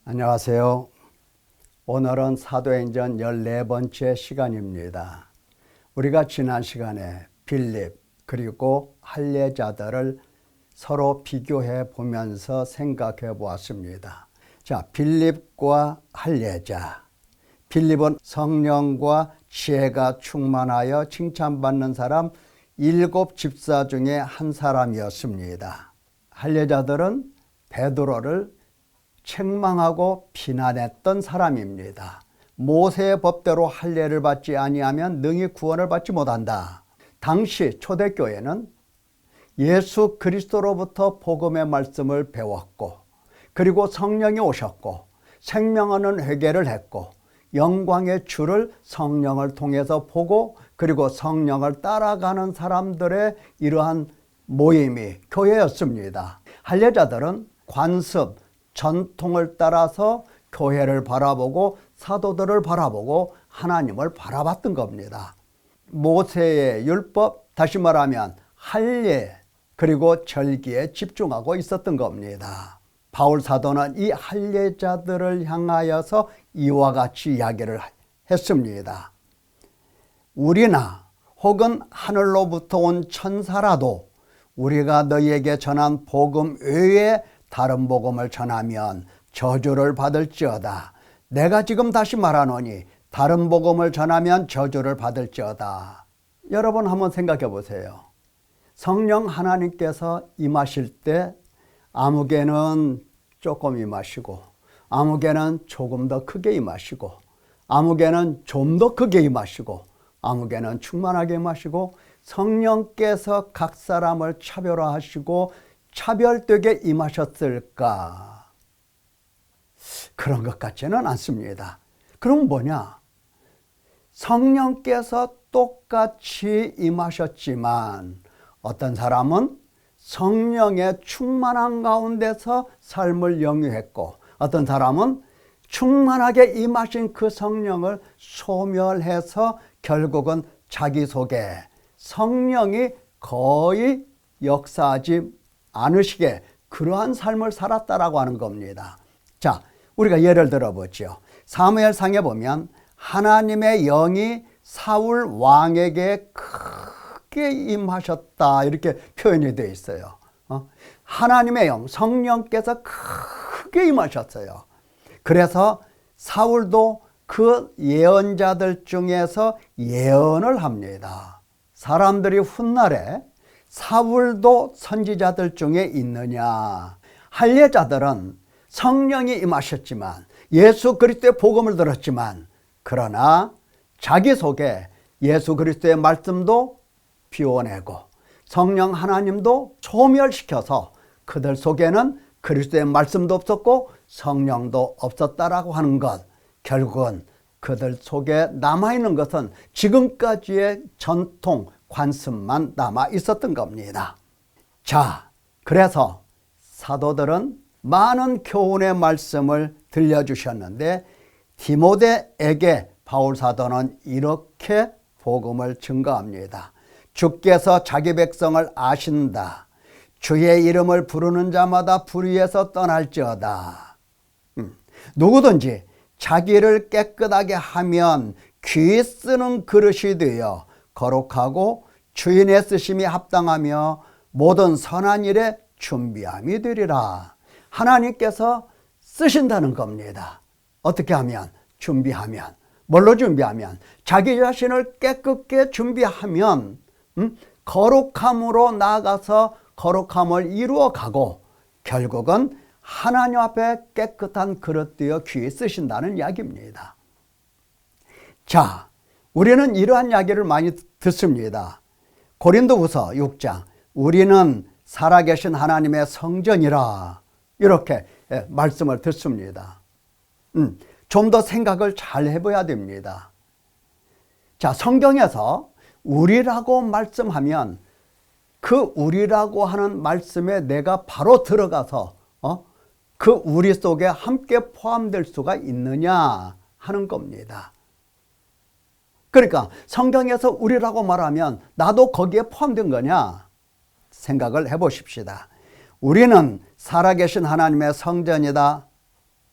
안녕하세요. 오늘은 사도행전 14번째 시간입니다. 우리가 지난 시간에 빌립 그리고 할례자들을 서로 비교해 보면서 생각해 보았습니다. 자, 빌립과 할례자. 빌립은 성령과 지혜가 충만하여 칭찬받는 사람 7 집사 중에 한 사람이었습니다. 할례자들은 베드로를 책망하고 비난했던 사람입니다. 모세의 법대로 할례를 받지 아니하면 능히 구원을 받지 못한다. 당시 초대교회는 예수 그리스도로부터 복음의 말씀을 배웠고, 그리고 성령이 오셨고 생명하는 회개를 했고, 영광의 주를 성령을 통해서 보고, 그리고 성령을 따라가는 사람들의 이러한 모임이 교회였습니다. 할례자들은 관습, 전통을 따라서 교회를 바라보고 사도들을 바라보고 하나님을 바라봤던 겁니다. 모세의 율법, 다시 말하면 할례 그리고 절기에 집중하고 있었던 겁니다. 바울 사도는 이 할례자들을 향하여서 이와 같이 이야기를 했습니다. 우리나 혹은 하늘로부터 온 천사라도 우리가 너희에게 전한 복음 외에 다른 복음을 전하면 저주를 받을지어다. 내가 지금 다시 말하노니 다른 복음을 전하면 저주를 받을지어다. 여러분 한번 생각해 보세요. 성령 하나님께서 임하실 때 아무개는 조금 임하시고, 아무개는 조금 더 크게 임하시고, 아무개는 좀 더 크게 임하시고, 아무개는 충만하게 임하시고, 성령께서 각 사람을 차별화하시고 차별되게 임하셨을까? 그런 것 같지는 않습니다. 그럼 뭐냐? 성령께서 똑같이 임하셨지만 어떤 사람은 성령의 충만한 가운데서 삶을 영위했고, 어떤 사람은 충만하게 임하신 그 성령을 소멸해서 결국은 자기 속에 성령이 거의 역사하지 않으시게 그러한 삶을 살았다라고 하는 겁니다. 자, 우리가 예를 들어보죠. 사무엘상에 보면 하나님의 영이 사울 왕에게 크게 임하셨다 이렇게 표현이 되어 있어요. 하나님의 영, 성령께서 크게 임하셨어요. 그래서 사울도 그 예언자들 중에서 예언을 합니다. 사람들이 훗날에 사울도 선지자들 중에 있느냐? 할례자들은 성령이 임하셨지만, 예수 그리스도의 복음을 들었지만, 그러나 자기 속에 예수 그리스도의 말씀도 비워내고 성령 하나님도 소멸시켜서 그들 속에는 그리스도의 말씀도 없었고 성령도 없었다라고 하는 것, 결국은 그들 속에 남아있는 것은 지금까지의 전통, 관습만 남아 있었던 겁니다. 자, 그래서 사도들은 많은 교훈의 말씀을 들려주셨는데 디모데에게 바울 사도는 이렇게 복음을 증거합니다. 주께서 자기 백성을 아신다. 주의 이름을 부르는 자마다 불의에서 떠날지어다. 누구든지 자기를 깨끗하게 하면 귀 쓰는 그릇이 되어 거룩하고 주인의 쓰심이 합당하며 모든 선한 일에 준비함이 되리라. 하나님께서 쓰신다는 겁니다. 어떻게 하면? 준비하면. 뭘로 준비하면? 자기 자신을 깨끗게 준비하면 거룩함으로 나아가서 거룩함을 이루어가고 결국은 하나님 앞에 깨끗한 그릇 되어 귀에 쓰신다는 이야기입니다. 자, 우리는 이러한 이야기를 많이 듣습니다. 고린도후서 6장, 우리는 살아계신 하나님의 성전이라 이렇게 말씀을 듣습니다. 좀 더 생각을 잘 해봐야 됩니다. 자, 성경에서 우리라고 말씀하면 그 우리라고 하는 말씀에 내가 바로 들어가서 그 우리 속에 함께 포함될 수가 있느냐 하는 겁니다. 그러니까 성경에서 우리라고 말하면 나도 거기에 포함된 거냐 생각을 해보십시다. 우리는 살아계신 하나님의 성전이다.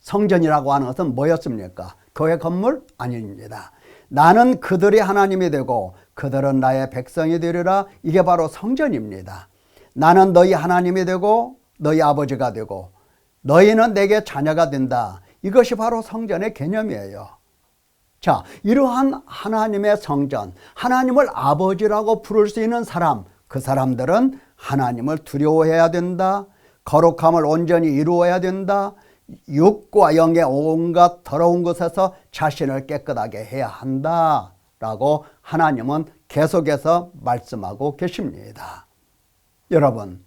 성전이라고 하는 것은 뭐였습니까? 교회 건물? 아닙니다. 나는 그들의 하나님이 되고 그들은 나의 백성이 되리라. 이게 바로 성전입니다. 나는 너희 하나님이 되고 너희 아버지가 되고 너희는 내게 자녀가 된다. 이것이 바로 성전의 개념이에요. 자, 이러한 하나님의 성전, 하나님을 아버지라고 부를 수 있는 사람, 그 사람들은 하나님을 두려워해야 된다. 거룩함을 온전히 이루어야 된다. 육과 영의 온갖 더러운 것에서 자신을 깨끗하게 해야 한다. 라고 하나님은 계속해서 말씀하고 계십니다. 여러분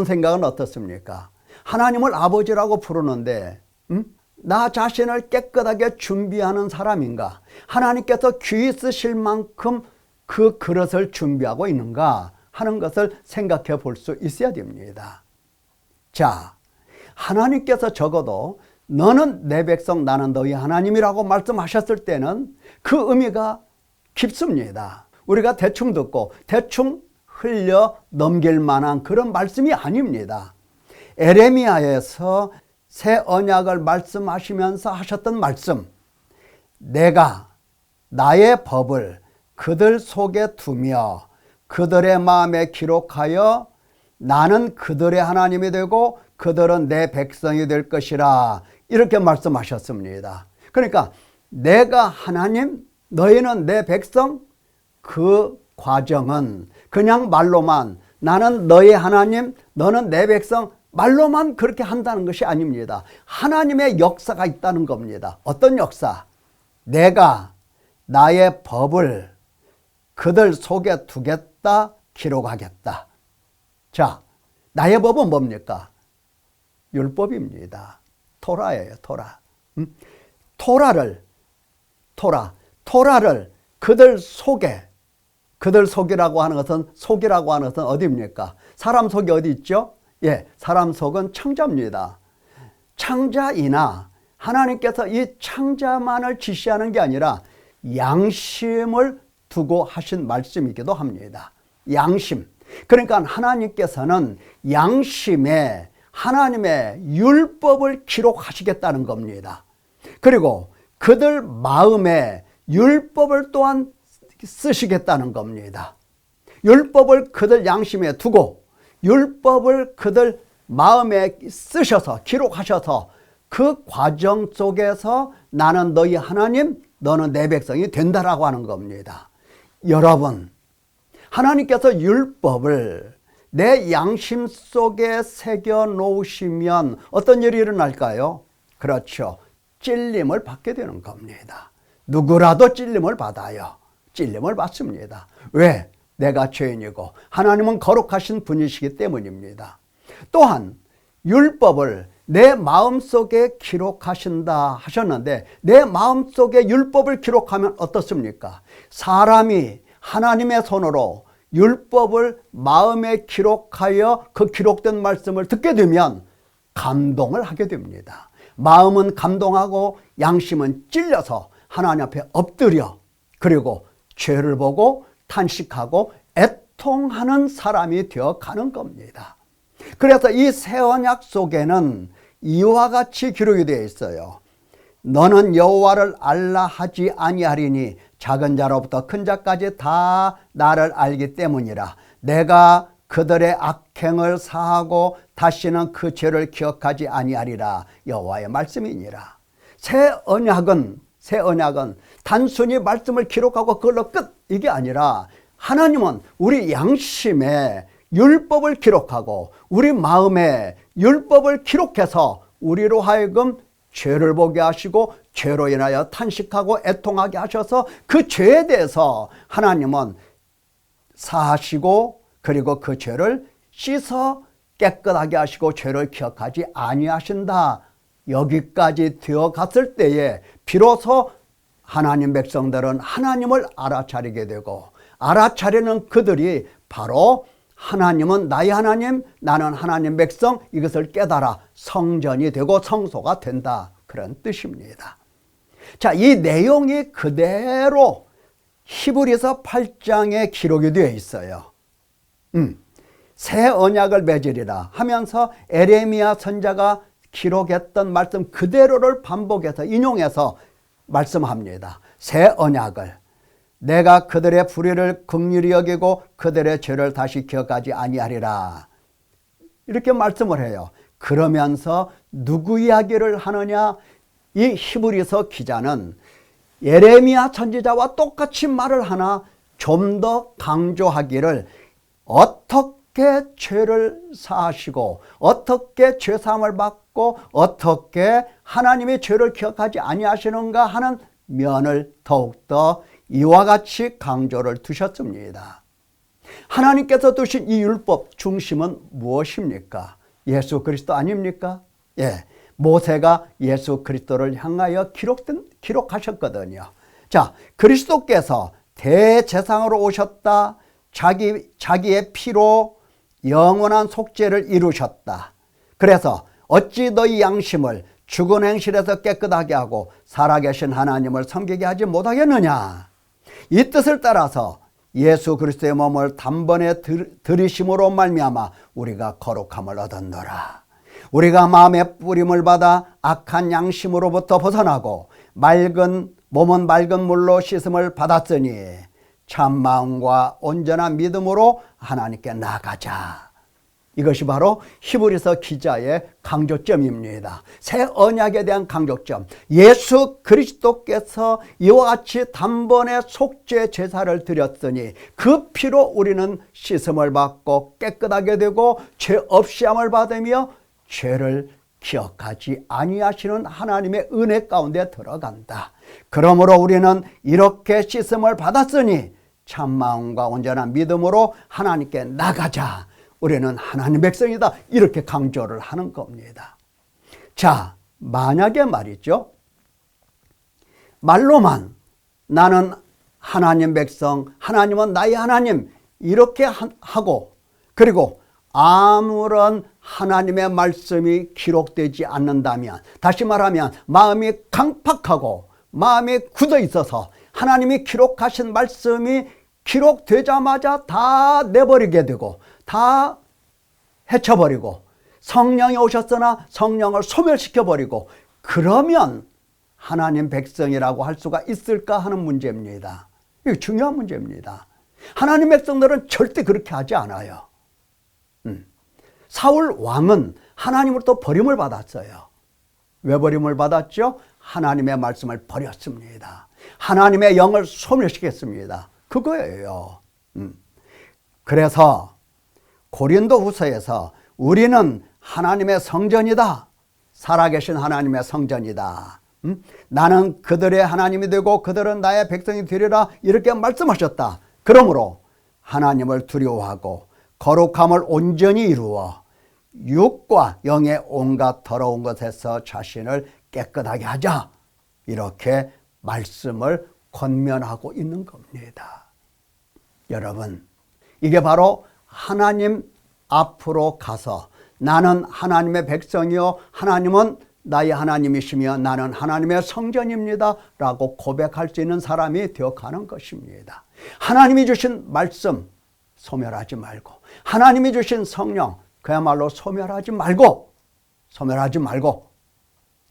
생각은 어떻습니까? 하나님을 아버지라고 부르는데 나 자신을 깨끗하게 준비하는 사람인가? 하나님께서 귀히 쓰실 만큼 그 그릇을 준비하고 있는가 하는 것을 생각해 볼 수 있어야 됩니다. 자, 하나님께서 적어도 너는 내 백성 나는 너희 하나님이라고 말씀하셨을 때는 그 의미가 깊습니다. 우리가 대충 듣고 대충 흘려 넘길 만한 그런 말씀이 아닙니다. 에레미야에서 새 언약을 말씀하시면서 하셨던 말씀, 내가 나의 법을 그들 속에 두며 그들의 마음에 기록하여 나는 그들의 하나님이 되고 그들은 내 백성이 될 것이라 이렇게 말씀하셨습니다. 그러니까 내가 하나님, 너희는 내 백성, 그 과정은 그냥 말로만 나는 너희 하나님, 너는 내 백성 말로만 그렇게 한다는 것이 아닙니다. 하나님의 역사가 있다는 겁니다. 어떤 역사? 내가 나의 법을 그들 속에 두겠다, 기록하겠다. 자, 나의 법은 뭡니까? 율법입니다. 토라예요, 토라. 토라를 그들 속이라고 하는 것은 어디입니까? 사람 속이 어디 있죠? 예, 사람 속은 창자입니다. 창자이나 하나님께서 이 창자만을 지시하는 게 아니라 양심을 두고 하신 말씀이기도 합니다. 양심. 그러니까 하나님께서는 양심에 하나님의 율법을 기록하시겠다는 겁니다. 그리고 그들 마음에 율법을 또한 쓰시겠다는 겁니다. 율법을 그들 양심에 두고 율법을 그들 마음에 쓰셔서 기록하셔서 그 과정 속에서 나는 너희 하나님, 너는 내 백성이 된다라고 하는 겁니다. 여러분, 하나님께서 율법을 내 양심 속에 새겨 놓으시면 어떤 일이 일어날까요? 그렇죠. 찔림을 받게 되는 겁니다. 누구라도 찔림을 받아요. 찔림을 받습니다. 왜? 내가 죄인이고 하나님은 거룩하신 분이시기 때문입니다. 또한 율법을 내 마음속에 기록하신다 하셨는데 내 마음속에 율법을 기록하면 어떻습니까? 사람이 하나님의 손으로 율법을 마음에 기록하여 그 기록된 말씀을 듣게 되면 감동을 하게 됩니다. 마음은 감동하고 양심은 찔려서 하나님 앞에 엎드려 그리고 죄를 보고 탄식하고 애통하는 사람이 되어 가는 겁니다. 그래서 이 새 언약 속에는 이와 같이 기록이 되어 있어요. 너는 여호와를 알라 하지 아니하리니 작은 자로부터 큰 자까지 다 나를 알기 때문이라. 내가 그들의 악행을 사하고 다시는 그 죄를 기억하지 아니하리라. 여호와의 말씀이니라. 새 언약은 단순히 말씀을 기록하고 그걸로 끝 이게 아니라 하나님은 우리 양심에 율법을 기록하고 우리 마음에 율법을 기록해서 우리로 하여금 죄를 보게 하시고 죄로 인하여 탄식하고 애통하게 하셔서 그 죄에 대해서 하나님은 사하시고 그리고 그 죄를 씻어 깨끗하게 하시고 죄를 기억하지 아니하신다. 여기까지 되어 갔을 때에 비로소 하나님 백성들은 하나님을 알아차리게 되고 알아차리는 그들이 바로 하나님은 나의 하나님, 나는 하나님 백성, 이것을 깨달아 성전이 되고 성소가 된다. 그런 뜻입니다. 자, 이 내용이 그대로 히브리서 8장에 기록이 되어 있어요. 새 언약을 맺으리라 하면서 에레미야 선지자가 기록했던 말씀 그대로를 반복해서 인용해서 말씀합니다. 새 언약을 내가 그들의 불의를 긍휼히 여기고 그들의 죄를 다시 기억하지 아니하리라. 이렇게 말씀을 해요. 그러면서 누구 이야기를 하느냐? 이 히브리서 기자는 예레미야 선지자와 똑같이 말을 하나 좀 더 강조하기를 어떻게 죄를 사하시고 어떻게 죄사함을 받고 어떻게 하나님의 죄를 기억하지 아니하시는가 하는 면을 더욱더 이와 같이 강조를 두셨습니다. 하나님께서 두신 이 율법 중심은 무엇입니까? 예수 그리스도 아닙니까? 예, 모세가 예수 그리스도를 향하여 기록하셨거든요. 자, 그리스도께서 대제사장으로 오셨다. 자기의 피로 영원한 속죄를 이루셨다. 그래서 어찌 너희 양심을 죽은 행실에서 깨끗하게 하고 살아계신 하나님을 섬기게 하지 못하겠느냐. 이 뜻을 따라서 예수 그리스도의 몸을 단번에 들이심으로 말미암아 우리가 거룩함을 얻었노라. 우리가 마음의 뿌림을 받아 악한 양심으로부터 벗어나고 몸은 맑은 물로 씻음을 받았으니 참마음과 온전한 믿음으로 하나님께 나아가자. 이것이 바로 히브리서 기자의 강조점입니다. 새 언약에 대한 강조점. 예수 그리스도께서 이와 같이 단번에 속죄 제사를 드렸으니 그 피로 우리는 씻음을 받고 깨끗하게 되고 죄 없이 함을 받으며 죄를 기억하지 아니하시는 하나님의 은혜 가운데 들어간다. 그러므로 우리는 이렇게 씻음을 받았으니 참마음과 온전한 믿음으로 하나님께 나가자. 우리는 하나님 백성이다. 이렇게 강조를 하는 겁니다. 자, 만약에 말이죠. 말로만 나는 하나님 백성, 하나님은 나의 하나님 이렇게 하고 그리고 아무런 하나님의 말씀이 기록되지 않는다면, 다시 말하면 마음이 강팍하고 마음이 굳어 있어서 하나님이 기록하신 말씀이 기록되자마자 다 내버리게 되고 다 헤쳐버리고 성령이 오셨으나 성령을 소멸시켜버리고 그러면 하나님 백성이라고 할 수가 있을까 하는 문제입니다. 이거 중요한 문제입니다. 하나님 백성들은 절대 그렇게 하지 않아요. 사울 왕은 하나님으로부터 버림을 받았어요. 왜 버림을 받았죠? 하나님의 말씀을 버렸습니다. 하나님의 영을 소멸시켰습니다. 그거예요. 그래서 고린도 후서에서 우리는 하나님의 성전이다. 살아계신 하나님의 성전이다. 나는 그들의 하나님이 되고 그들은 나의 백성이 되리라 이렇게 말씀하셨다. 그러므로 하나님을 두려워하고 거룩함을 온전히 이루어 육과 영의 온갖 더러운 것에서 자신을 깨끗하게 하자. 이렇게 말씀을 권면하고 있는 겁니다. 여러분, 이게 바로 하나님 앞으로 가서 나는 하나님의 백성이요 하나님은 나의 하나님이시며 나는 하나님의 성전입니다 라고 고백할 수 있는 사람이 되어가는 것입니다. 하나님이 주신 말씀 소멸하지 말고 하나님이 주신 성령 그야말로 소멸하지 말고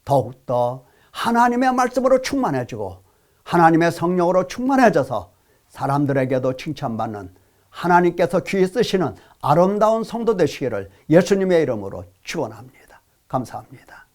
더욱더 하나님의 말씀으로 충만해지고 하나님의 성령으로 충만해져서 사람들에게도 칭찬받는 하나님께서 귀히 쓰시는 아름다운 성도 되시기를 예수님의 이름으로 축원합니다. 감사합니다.